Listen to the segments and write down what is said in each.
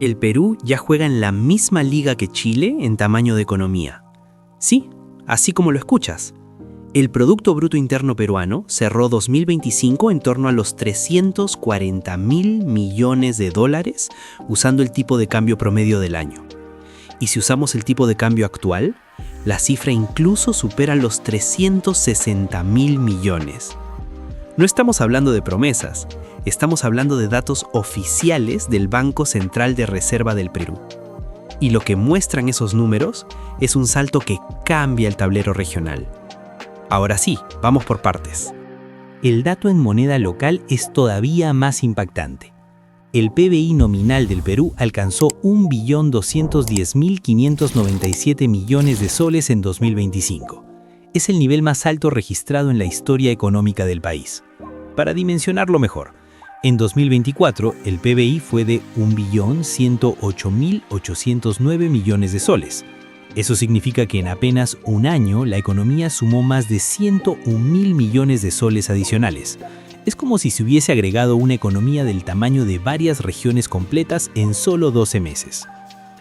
El Perú ya juega en la misma liga que Chile en tamaño de economía. Sí, así como lo escuchas. El Producto Bruto Interno peruano cerró 2025 en torno a los 340.000 millones de dólares usando el tipo de cambio promedio del año. Y si usamos el tipo de cambio actual, la cifra incluso supera los 360.000 millones. No estamos hablando de promesas, estamos hablando de datos oficiales del Banco Central de Reserva del Perú. Y lo que muestran esos números es un salto que cambia el tablero regional. Ahora sí, vamos por partes. El dato en moneda local es todavía más impactante. El PBI nominal del Perú alcanzó 1.210.597 millones de soles en 2025. Es el nivel más alto registrado en la historia económica del país. Para dimensionarlo mejor, en 2024 el PBI fue de 1.108.809 millones de soles. Eso significa que en apenas un año la economía sumó más de 101.000 millones de soles adicionales. Es como si se hubiese agregado una economía del tamaño de varias regiones completas en solo 12 meses.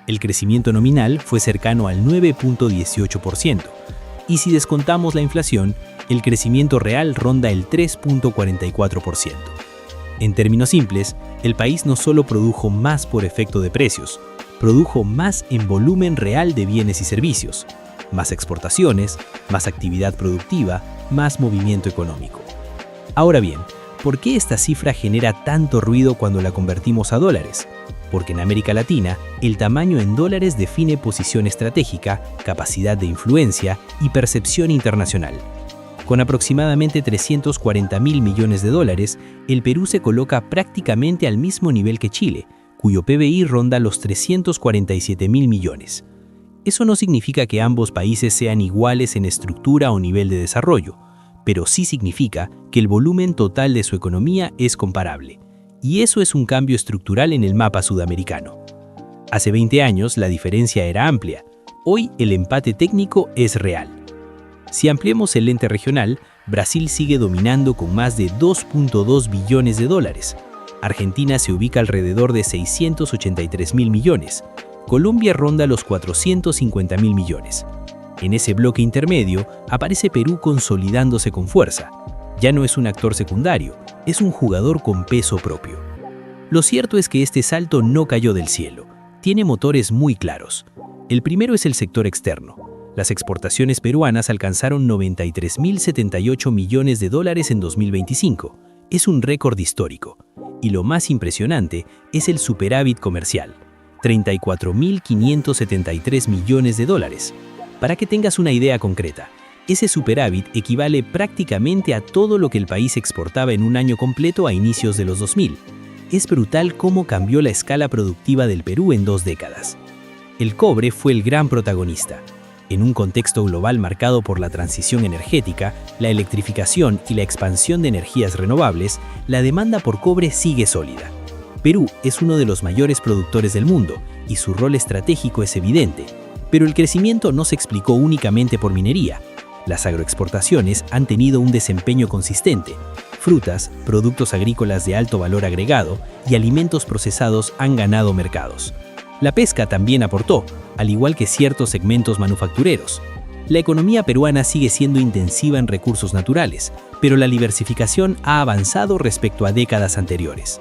El crecimiento nominal fue cercano al 9.18%, y si descontamos la inflación, el crecimiento real ronda el 3.44%. En términos simples, el país no solo produjo más por efecto de precios, produjo más en volumen real de bienes y servicios, más exportaciones, más actividad productiva, más movimiento económico. Ahora bien, ¿por qué esta cifra genera tanto ruido cuando la convertimos a dólares? Porque en América Latina, el tamaño en dólares define posición estratégica, capacidad de influencia y percepción internacional. Con aproximadamente 340.000 millones de dólares, el Perú se coloca prácticamente al mismo nivel que Chile, cuyo PBI ronda los 347.000 millones. Eso no significa que ambos países sean iguales en estructura o nivel de desarrollo, pero sí significa que el volumen total de su economía es comparable. Y eso es un cambio estructural en el mapa sudamericano. Hace 20 años la diferencia era amplia. Hoy el empate técnico es real. Si ampliamos el lente regional, Brasil sigue dominando con más de 2.2 billones de dólares. Argentina se ubica alrededor de 683.000 millones. Colombia ronda los 450.000 millones. En ese bloque intermedio aparece Perú consolidándose con fuerza. Ya no es un actor secundario, es un jugador con peso propio. Lo cierto es que este salto no cayó del cielo. Tiene motores muy claros. El primero es el sector externo. Las exportaciones peruanas alcanzaron 93.078 millones de dólares en 2025. Es un récord histórico. Y lo más impresionante es el superávit comercial, 34.573 millones de dólares. Para que tengas una idea concreta, ese superávit equivale prácticamente a todo lo que el país exportaba en un año completo a inicios de los 2000. Es brutal cómo cambió la escala productiva del Perú en 2 décadas. El cobre fue el gran protagonista. En un contexto global marcado por la transición energética, la electrificación y la expansión de energías renovables, la demanda por cobre sigue sólida. Perú es uno de los mayores productores del mundo y su rol estratégico es evidente, pero el crecimiento no se explicó únicamente por minería. Las agroexportaciones han tenido un desempeño consistente. Frutas, productos agrícolas de alto valor agregado y alimentos procesados han ganado mercados. La pesca también aportó, al igual que ciertos segmentos manufactureros. La economía peruana sigue siendo intensiva en recursos naturales, pero la diversificación ha avanzado respecto a décadas anteriores.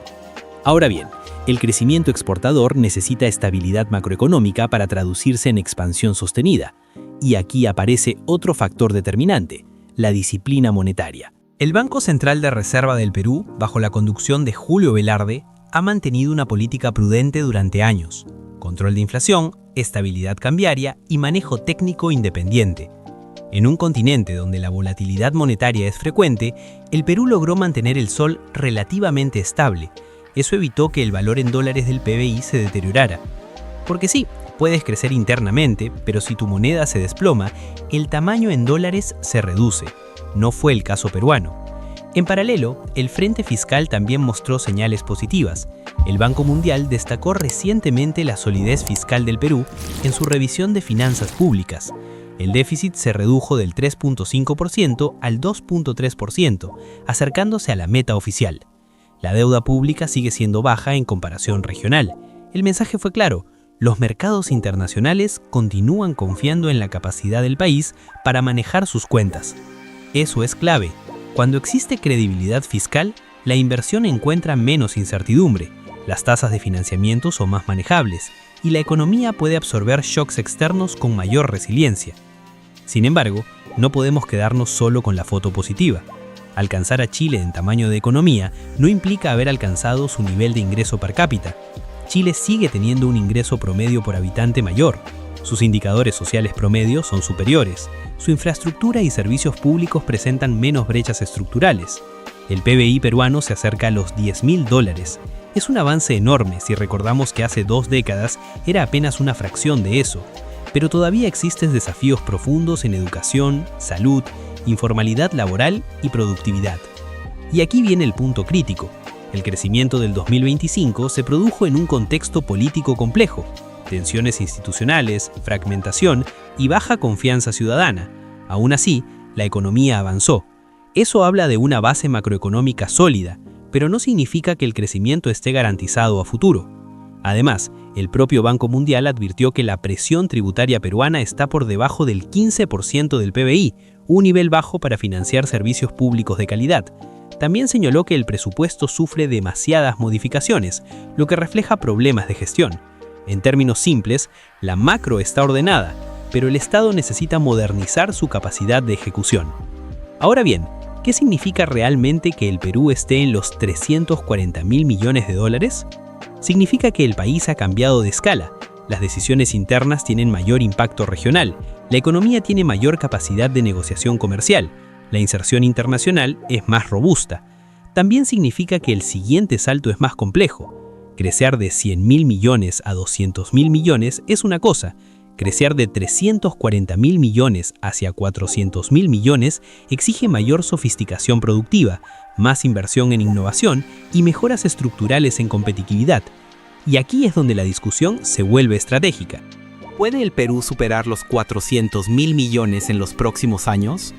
Ahora bien, el crecimiento exportador necesita estabilidad macroeconómica para traducirse en expansión sostenida. Y aquí aparece otro factor determinante, la disciplina monetaria. El Banco Central de Reserva del Perú, bajo la conducción de Julio Velarde, ha mantenido una política prudente durante años. Control de inflación, estabilidad cambiaria y manejo técnico independiente. En un continente donde la volatilidad monetaria es frecuente, el Perú logró mantener el sol relativamente estable. Eso evitó que el valor en dólares del PBI se deteriorara. Porque sí, puedes crecer internamente, pero si tu moneda se desploma, el tamaño en dólares se reduce. No fue el caso peruano. En paralelo, el frente fiscal también mostró señales positivas. El Banco Mundial destacó recientemente la solidez fiscal del Perú en su revisión de finanzas públicas. El déficit se redujo del 3.5% al 2.3%, acercándose a la meta oficial. La deuda pública sigue siendo baja en comparación regional, El mensaje fue claro: los mercados internacionales continúan confiando en la capacidad del país para manejar sus cuentas. Eso es clave. Cuando existe credibilidad fiscal, la inversión encuentra menos incertidumbre, las tasas de financiamiento son más manejables y la economía puede absorber shocks externos con mayor resiliencia. Sin embargo, no podemos quedarnos solo con la foto positiva. Alcanzar a Chile en tamaño de economía no implica haber alcanzado su nivel de ingreso per cápita. Chile sigue teniendo un ingreso promedio por habitante mayor. Sus indicadores sociales promedio son superiores. Su infraestructura y servicios públicos presentan menos brechas estructurales. El PBI peruano se acerca a los $10.000. Es un avance enorme si recordamos que hace 2 décadas era apenas una fracción de eso. Pero todavía existen desafíos profundos en educación, salud, informalidad laboral y productividad. Y aquí viene el punto crítico. El crecimiento del 2025 se produjo en un contexto político complejo: tensiones institucionales, fragmentación y baja confianza ciudadana. Aún así, la economía avanzó. Eso habla de una base macroeconómica sólida, pero no significa que el crecimiento esté garantizado a futuro. Además, el propio Banco Mundial advirtió que la presión tributaria peruana está por debajo del 15% del PBI, un nivel bajo para financiar servicios públicos de calidad. También señaló que el presupuesto sufre demasiadas modificaciones, lo que refleja problemas de gestión. En términos simples, la macro está ordenada, pero el Estado necesita modernizar su capacidad de ejecución. Ahora bien, ¿qué significa realmente que el Perú esté en los $340.000 millones? Significa que el país ha cambiado de escala, las decisiones internas tienen mayor impacto regional, la economía tiene mayor capacidad de negociación comercial, la inserción internacional es más robusta. También significa que el siguiente salto es más complejo. Crecer de 100.000 millones a 200.000 millones es una cosa. Crecer de 340.000 millones hacia 400.000 millones exige mayor sofisticación productiva, más inversión en innovación y mejoras estructurales en competitividad. Y aquí es donde la discusión se vuelve estratégica. ¿Puede el Perú superar los 400.000 millones en los próximos años?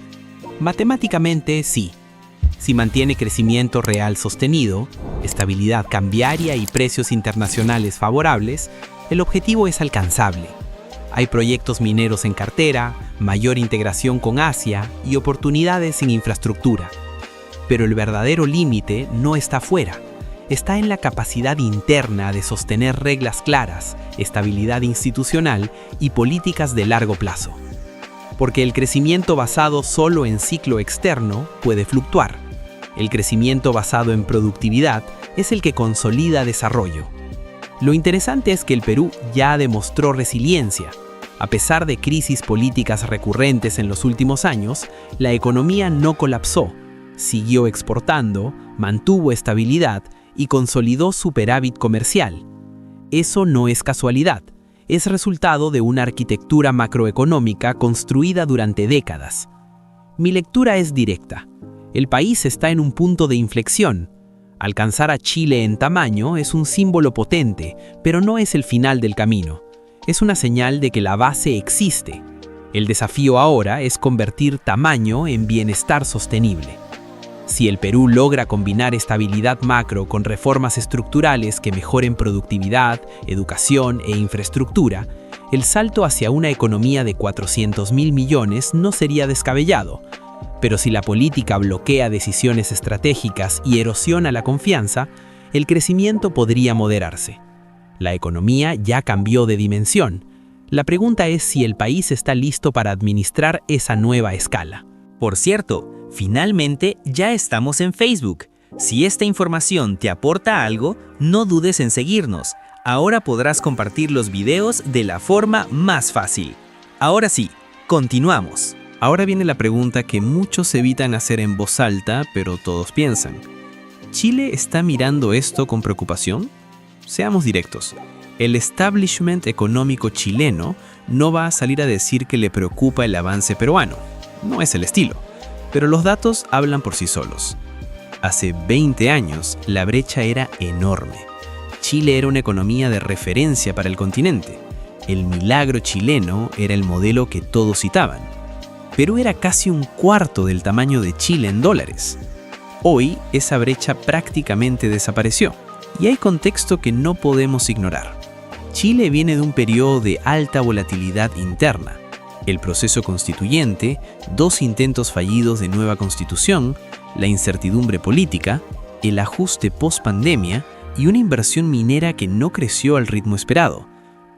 Matemáticamente, sí. Si mantiene crecimiento real sostenido, estabilidad cambiaria y precios internacionales favorables, el objetivo es alcanzable. Hay proyectos mineros en cartera, mayor integración con Asia y oportunidades en infraestructura. Pero el verdadero límite no está fuera. Está en la capacidad interna de sostener reglas claras, estabilidad institucional y políticas de largo plazo. Porque el crecimiento basado solo en ciclo externo puede fluctuar. El crecimiento basado en productividad es el que consolida desarrollo. Lo interesante es que el Perú ya demostró resiliencia. A pesar de crisis políticas recurrentes en los últimos años, la economía no colapsó, siguió exportando, mantuvo estabilidad y consolidó superávit comercial. Eso no es casualidad. Es resultado de una arquitectura macroeconómica construida durante décadas. Mi lectura es directa. El país está en un punto de inflexión. Alcanzar a Chile en tamaño es un símbolo potente, pero no es el final del camino. Es una señal de que la base existe. El desafío ahora es convertir tamaño en bienestar sostenible. Si el Perú logra combinar estabilidad macro con reformas estructurales que mejoren productividad, educación e infraestructura, el salto hacia una economía de 400.000 millones no sería descabellado. Pero si la política bloquea decisiones estratégicas y erosiona la confianza, el crecimiento podría moderarse. La economía ya cambió de dimensión. La pregunta es si el país está listo para administrar esa nueva escala. Por cierto, finalmente ya estamos en Facebook. Si esta información te aporta algo, no dudes en seguirnos. Ahora podrás compartir los videos de la forma más fácil. Ahora sí, continuamos. Ahora viene la pregunta que muchos evitan hacer en voz alta, pero todos piensan. ¿Chile está mirando esto con preocupación? Seamos directos. El establishment económico chileno no va a salir a decir que le preocupa el avance peruano. No es el estilo. Pero los datos hablan por sí solos. Hace 20 años, la brecha era enorme. Chile era una economía de referencia para el continente. El milagro chileno era el modelo que todos citaban. Perú era casi un cuarto del tamaño de Chile en dólares. Hoy, esa brecha prácticamente desapareció. Y hay contexto que no podemos ignorar. Chile viene de un periodo de alta volatilidad interna. El proceso constituyente, 2 intentos fallidos de nueva constitución, la incertidumbre política, el ajuste post-pandemia y una inversión minera que no creció al ritmo esperado.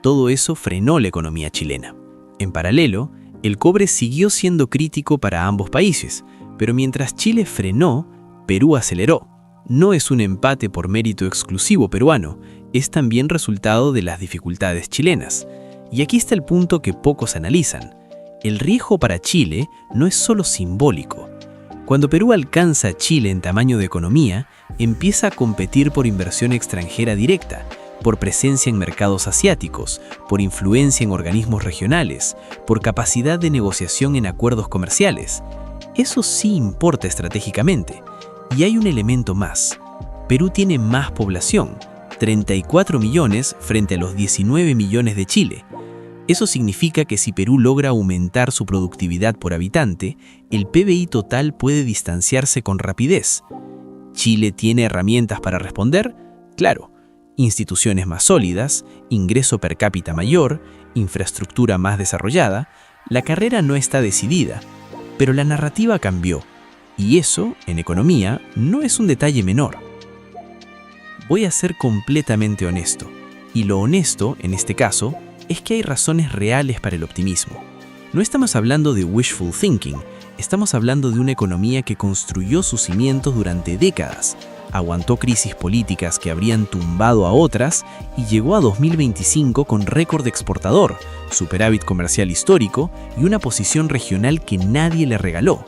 Todo eso frenó la economía chilena. En paralelo, el cobre siguió siendo crítico para ambos países, pero mientras Chile frenó, Perú aceleró. No es un empate por mérito exclusivo peruano, es también resultado de las dificultades chilenas. Y aquí está el punto que pocos analizan. El riesgo para Chile no es solo simbólico. Cuando Perú alcanza a Chile en tamaño de economía, empieza a competir por inversión extranjera directa, por presencia en mercados asiáticos, por influencia en organismos regionales, por capacidad de negociación en acuerdos comerciales. Eso sí importa estratégicamente. Y hay un elemento más. Perú tiene más población, 34 millones frente a los 19 millones de Chile. Eso significa que si Perú logra aumentar su productividad por habitante, el PBI total puede distanciarse con rapidez. ¿Chile tiene herramientas para responder? Claro. Instituciones más sólidas, ingreso per cápita mayor, infraestructura más desarrollada. La carrera no está decidida, pero la narrativa cambió. Y eso, en economía, no es un detalle menor. Voy a ser completamente honesto. Y lo honesto, en este caso, es que hay razones reales para el optimismo. No estamos hablando de wishful thinking, estamos hablando de una economía que construyó sus cimientos durante décadas, aguantó crisis políticas que habrían tumbado a otras y llegó a 2025 con récord exportador, superávit comercial histórico y una posición regional que nadie le regaló.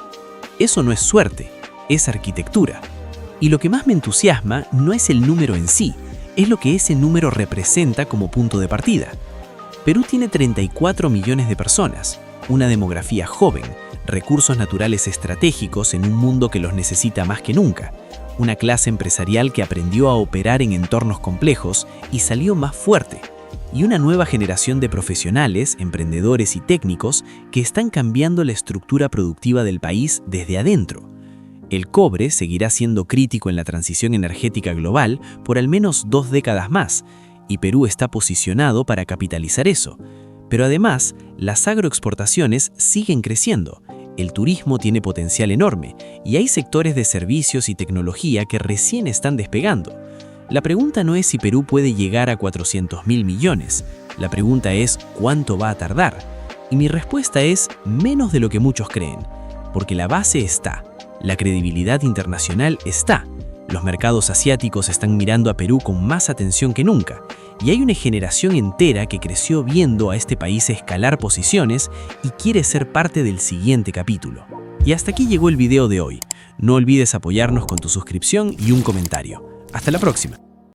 Eso no es suerte, es arquitectura. Y lo que más me entusiasma no es el número en sí, es lo que ese número representa como punto de partida. Perú tiene 34 millones de personas, una demografía joven, recursos naturales estratégicos en un mundo que los necesita más que nunca, una clase empresarial que aprendió a operar en entornos complejos y salió más fuerte, y una nueva generación de profesionales, emprendedores y técnicos que están cambiando la estructura productiva del país desde adentro. El cobre seguirá siendo crítico en la transición energética global por al menos 2 décadas más, y Perú está posicionado para capitalizar eso. Pero además, las agroexportaciones siguen creciendo, el turismo tiene potencial enorme, y hay sectores de servicios y tecnología que recién están despegando. La pregunta no es si Perú puede llegar a 400.000 millones, la pregunta es ¿cuánto va a tardar? Y mi respuesta es menos de lo que muchos creen, porque la base está, la credibilidad internacional está, los mercados asiáticos están mirando a Perú con más atención que nunca, y hay una generación entera que creció viendo a este país escalar posiciones y quiere ser parte del siguiente capítulo. Y hasta aquí llegó el video de hoy. No olvides apoyarnos con tu suscripción y un comentario. Hasta la próxima.